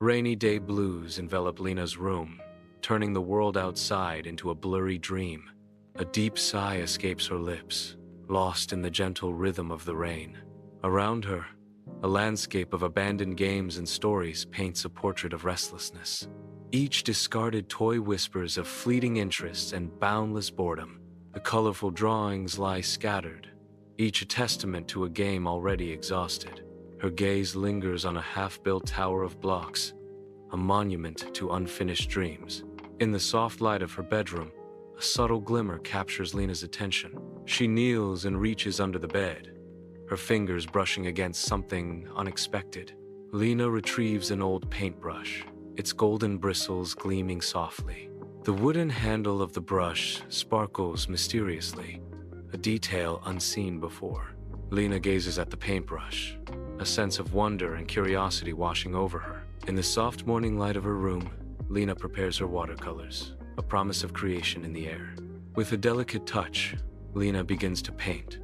Rainy day blues envelop Lena's room, turning the world outside into a blurry dream. A deep sigh escapes her lips, lost in the gentle rhythm of the rain. Around her, a landscape of abandoned games and stories paints a portrait of restlessness. Each discarded toy whispers of fleeting interests and boundless boredom. The colorful drawings lie scattered, each a testament to a game already exhausted. Her gaze lingers on a half-built tower of blocks, a monument to unfinished dreams. In the soft light of her bedroom, a subtle glimmer captures Lena's attention. She kneels and reaches under the bed, her fingers brushing against something unexpected. Lena retrieves an old paintbrush, its golden bristles gleaming softly. The wooden handle of the brush sparkles mysteriously, a detail unseen before. Lena gazes at the paintbrush, a sense of wonder and curiosity washing over her. In the soft morning light of her room, Lena prepares her watercolors, a promise of creation in the air. With a delicate touch, Lena begins to paint,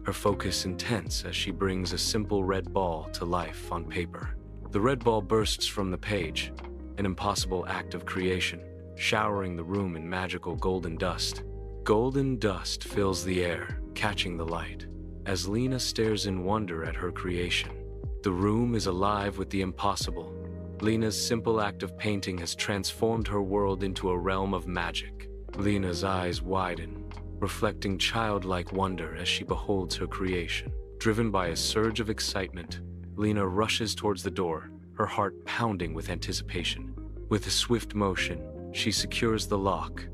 her focus intense as she brings a simple red ball to life on paper. The red ball bursts from the page, an impossible act of creation, showering the room in magical golden dust. Golden dust fills the air, catching the light. As Lena stares in wonder at her creation, the room is alive with the impossible. Lena's simple act of painting has transformed her world into a realm of magic. Lena's eyes widen, reflecting childlike wonder as she beholds her creation. Driven by a surge of excitement, Lena rushes towards the door, her heart pounding with anticipation. With a swift motion, she secures the lock,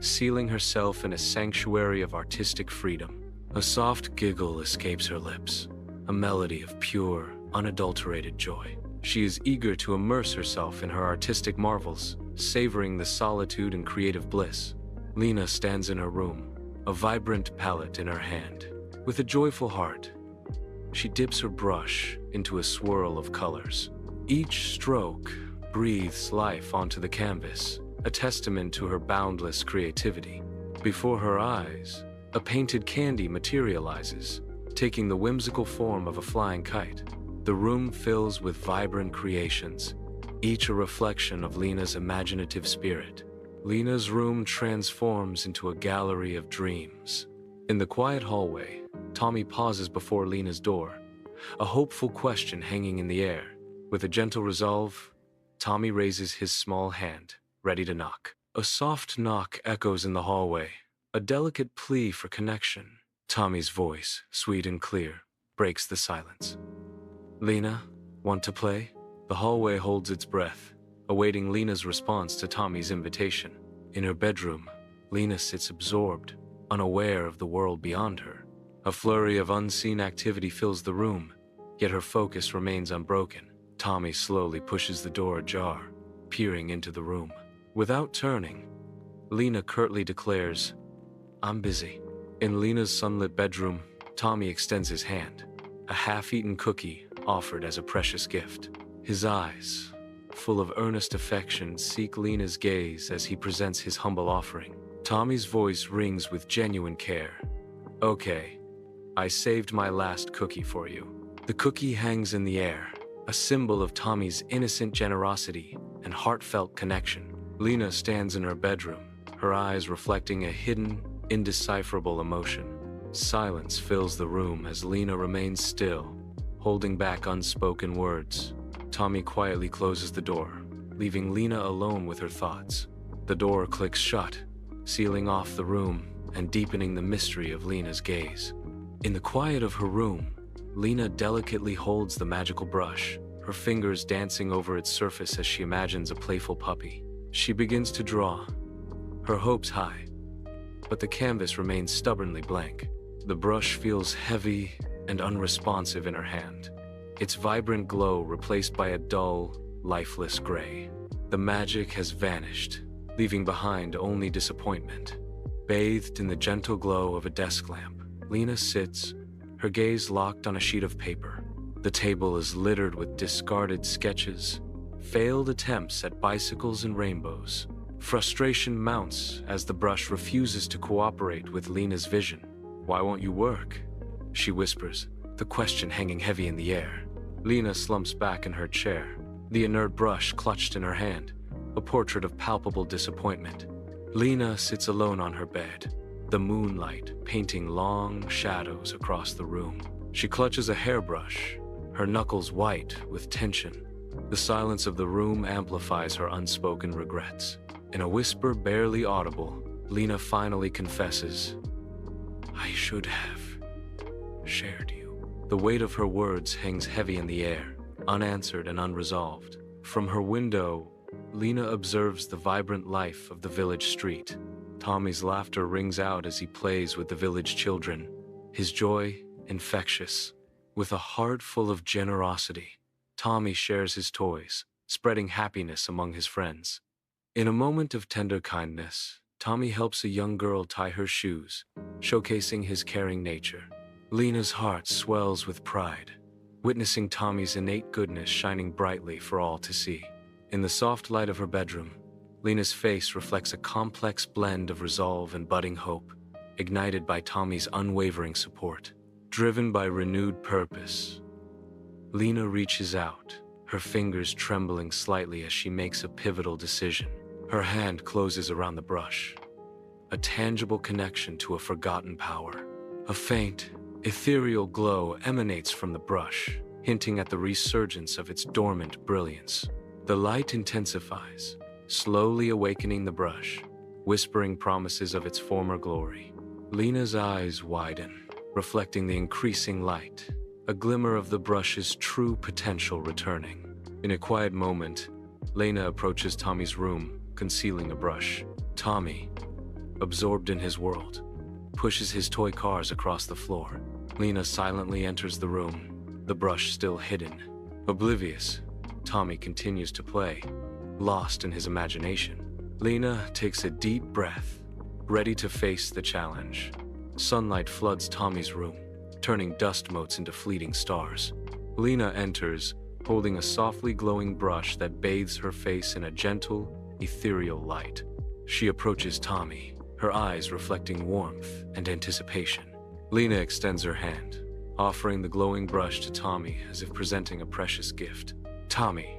sealing herself in a sanctuary of artistic freedom. A soft giggle escapes her lips, a melody of pure, unadulterated joy. She is eager to immerse herself in her artistic marvels, savoring the solitude and creative bliss. Lena stands in her room, a vibrant palette in her hand. With a joyful heart, she dips her brush into a swirl of colors. Each stroke breathes life onto the canvas, a testament to her boundless creativity. Before her eyes, a painted candy materializes, taking the whimsical form of a flying kite. The room fills with vibrant creations, each a reflection of Lena's imaginative spirit. Lena's room transforms into a gallery of dreams. In the quiet hallway, Tommy pauses before Lena's door, a hopeful question hanging in the air. With a gentle resolve, Tommy raises his small hand, ready to knock. A soft knock echoes in the hallway, a delicate plea for connection. Tommy's voice, sweet and clear, breaks the silence. "Lena, want to play?" The hallway holds its breath, awaiting Lena's response to Tommy's invitation. In her bedroom, Lena sits absorbed, unaware of the world beyond her. A flurry of unseen activity fills the room, yet her focus remains unbroken. Tommy slowly pushes the door ajar, peering into the room. Without turning, Lena curtly declares, "I'm busy." In Lena's sunlit bedroom, Tommy extends his hand, a half-eaten cookie offered as a precious gift. His eyes, full of earnest affection, seek Lena's gaze as he presents his humble offering. Tommy's voice rings with genuine care. "Okay, I saved my last cookie for you." The cookie hangs in the air, a symbol of Tommy's innocent generosity and heartfelt connection. Lena stands in her bedroom, her eyes reflecting a hidden, indecipherable emotion. Silence fills the room as Lena remains still, holding back unspoken words. Tommy quietly closes the door, leaving Lena alone with her thoughts. The door clicks shut, sealing off the room and deepening the mystery of Lena's gaze. In the quiet of her room, Lena delicately holds the magical brush, her fingers dancing over its surface as she imagines a playful puppy. She begins to draw, her hopes high, but the canvas remains stubbornly blank. The brush feels heavy and unresponsive in her hand, its vibrant glow replaced by a dull, lifeless gray. The magic has vanished, leaving behind only disappointment. Bathed in the gentle glow of a desk lamp, Lena sits, her gaze locked on a sheet of paper. The table is littered with discarded sketches, failed attempts at bicycles and rainbows. Frustration mounts as the brush refuses to cooperate with Lena's vision. "Why won't you work?" she whispers, the question hanging heavy in the air. Lena slumps back in her chair, the inert brush clutched in her hand, a portrait of palpable disappointment. Lena sits alone on her bed, the moonlight painting long shadows across the room. She clutches a hairbrush, her knuckles white with tension. The silence of the room amplifies her unspoken regrets. In a whisper barely audible, Lena finally confesses, "I should have shared you." The weight of her words hangs heavy in the air, unanswered and unresolved. From her window, Lena observes the vibrant life of the village street. Tommy's laughter rings out as he plays with the village children, his joy infectious. With a heart full of generosity, Tommy shares his toys, spreading happiness among his friends. In a moment of tender kindness, Tommy helps a young girl tie her shoes, showcasing his caring nature. Lena's heart swells with pride, witnessing Tommy's innate goodness shining brightly for all to see. In the soft light of her bedroom, Lena's face reflects a complex blend of resolve and budding hope, ignited by Tommy's unwavering support. Driven by renewed purpose, Lena reaches out, her fingers trembling slightly as she makes a pivotal decision. Her hand closes around the brush, a tangible connection to a forgotten power. A faint, ethereal glow emanates from the brush, hinting at the resurgence of its dormant brilliance. The light intensifies, slowly awakening the brush, whispering promises of its former glory. Lena's eyes widen, reflecting the increasing light, a glimmer of the brush's true potential returning. In a quiet moment, Lena approaches Tommy's room, concealing a brush. Tommy, absorbed in his world, pushes his toy cars across the floor. Lena silently enters the room, the brush still hidden. Oblivious, Tommy continues to play, lost in his imagination. Lena takes a deep breath, ready to face the challenge. Sunlight floods Tommy's room, turning dust motes into fleeting stars. Lena enters, holding a softly glowing brush that bathes her face in a gentle, ethereal light. She approaches Tommy, her eyes reflecting warmth and anticipation. Lena extends her hand, offering the glowing brush to Tommy as if presenting a precious gift. "Tommy,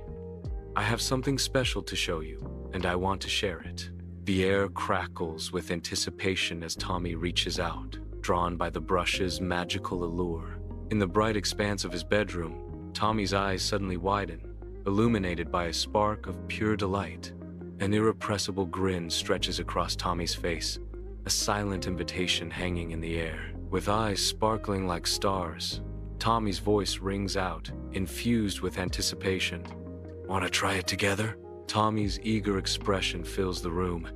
I have something special to show you, and I want to share it." The air crackles with anticipation as Tommy reaches out, drawn by the brush's magical allure. In the bright expanse of his bedroom, Tommy's eyes suddenly widen, illuminated by a spark of pure delight. An irrepressible grin stretches across Tommy's face, a silent invitation hanging in the air. With eyes sparkling like stars, Tommy's voice rings out, infused with anticipation. "Want to try it together?" Tommy's eager expression fills the room,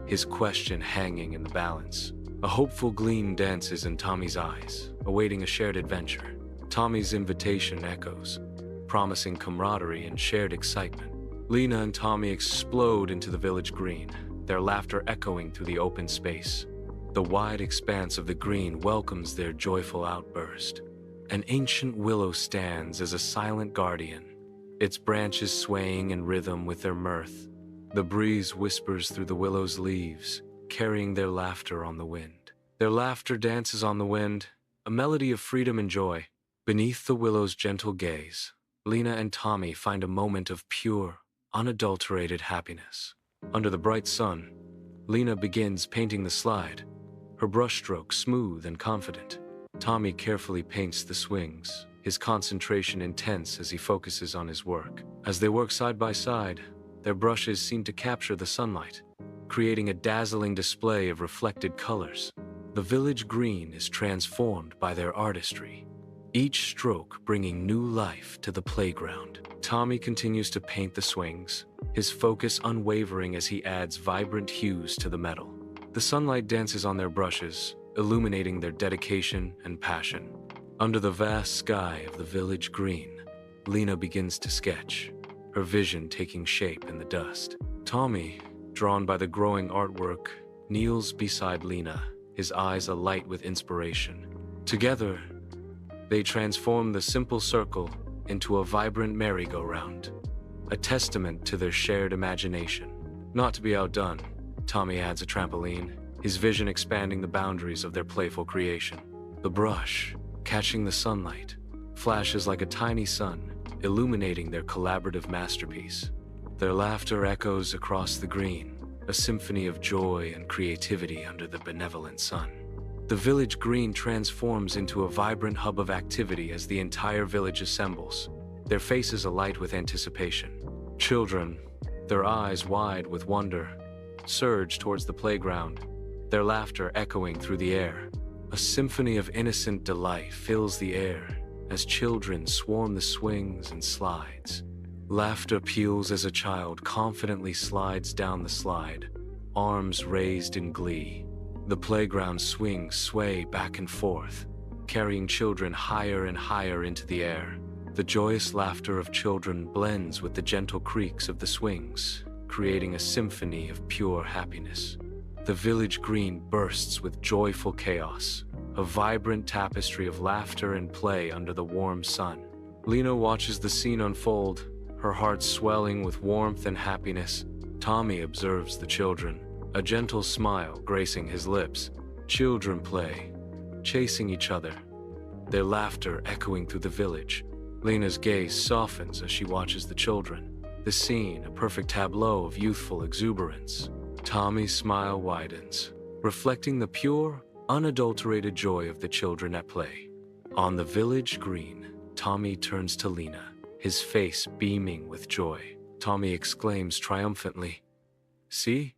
his question hanging in the balance. A hopeful gleam dances in Tommy's eyes, awaiting a shared adventure. Tommy's invitation echoes, promising camaraderie and shared excitement. Lena and Tommy explode into the village green, their laughter echoing through the open space. The wide expanse of the green welcomes their joyful outburst. An ancient willow stands as a silent guardian, its branches swaying in rhythm with their mirth. The breeze whispers through the willow's leaves, carrying their laughter on the wind. Their laughter dances on the wind, a melody of freedom and joy. Beneath the willow's gentle gaze, Lena and Tommy find a moment of pure, unadulterated happiness. Under the bright sun, Lena begins painting the slide, her brushstroke smooth and confident. Tommy carefully paints the swings, his concentration intense as he focuses on his work. As they work side by side, their brushes seem to capture the sunlight, creating a dazzling display of reflected colors. The village green is transformed by their artistry, each stroke bringing new life to the playground. Tommy continues to paint the swings, his focus unwavering as he adds vibrant hues to the metal. The sunlight dances on their brushes, illuminating their dedication and passion. Under the vast sky of the village green, Lena begins to sketch, her vision taking shape in the dust. Tommy, drawn by the growing artwork, kneels beside Lena, his eyes alight with inspiration. Together, they transform the simple circle into a vibrant merry-go-round, a testament to their shared imagination. Not to be outdone, Tommy adds a trampoline, his vision expanding the boundaries of their playful creation. The brush, catching the sunlight, flashes like a tiny sun, illuminating their collaborative masterpiece. Their laughter echoes across the green, a symphony of joy and creativity under the benevolent sun. The village green transforms into a vibrant hub of activity as the entire village assembles, their faces alight with anticipation. Children, their eyes wide with wonder, surge towards the playground, their laughter echoing through the air. A symphony of innocent delight fills the air as children swarm the swings and slides. Laughter peals as a child confidently slides down the slide, arms raised in glee. The playground swings sway back and forth, carrying children higher and higher into the air. The joyous laughter of children blends with the gentle creaks of the swings, creating a symphony of pure happiness. The village green bursts with joyful chaos, a vibrant tapestry of laughter and play under the warm sun. Lena watches the scene unfold, her heart swelling with warmth and happiness. Tommy observes the children, a gentle smile gracing his lips. Children play, chasing each other, their laughter echoing through the village. Lena's gaze softens as she watches the children, the scene a perfect tableau of youthful exuberance. Tommy's smile widens, reflecting the pure, unadulterated joy of the children at play. On the village green, Tommy turns to Lena, his face beaming with joy. Tommy exclaims triumphantly, "See?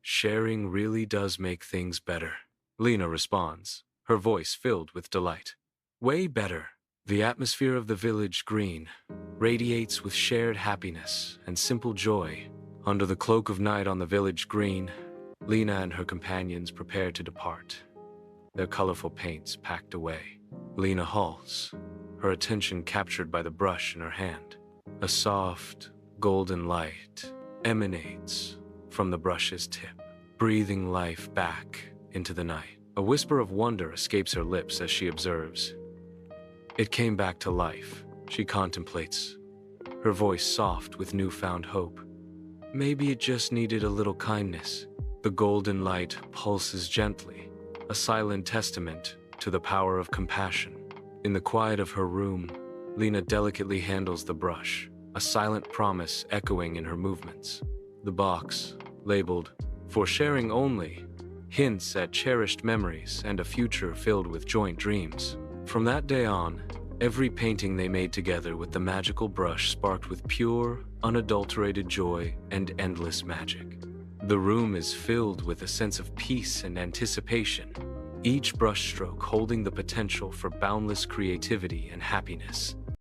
Sharing really does make things better." Lena responds, her voice filled with delight. "Way better." The atmosphere of the village green radiates with shared happiness and simple joy. Under the cloak of night on the village green, Lena and her companions prepare to depart, their colorful paints packed away. Lena halts, her attention captured by the brush in her hand. A soft, golden light emanates from the brush's tip, breathing life back into the night. A whisper of wonder escapes her lips as she observes. It came back to life, she contemplates, her voice soft with newfound hope. Maybe it just needed a little kindness. The golden light pulses gently, a silent testament to the power of compassion. In the quiet of her room, Lena delicately handles the brush, a silent promise echoing in her movements. The box, labeled, "For sharing only," hints at cherished memories and a future filled with joint dreams. From that day on, every painting they made together with the magical brush sparked with pure, unadulterated joy and endless magic. The room is filled with a sense of peace and anticipation, each brushstroke holding the potential for boundless creativity and happiness.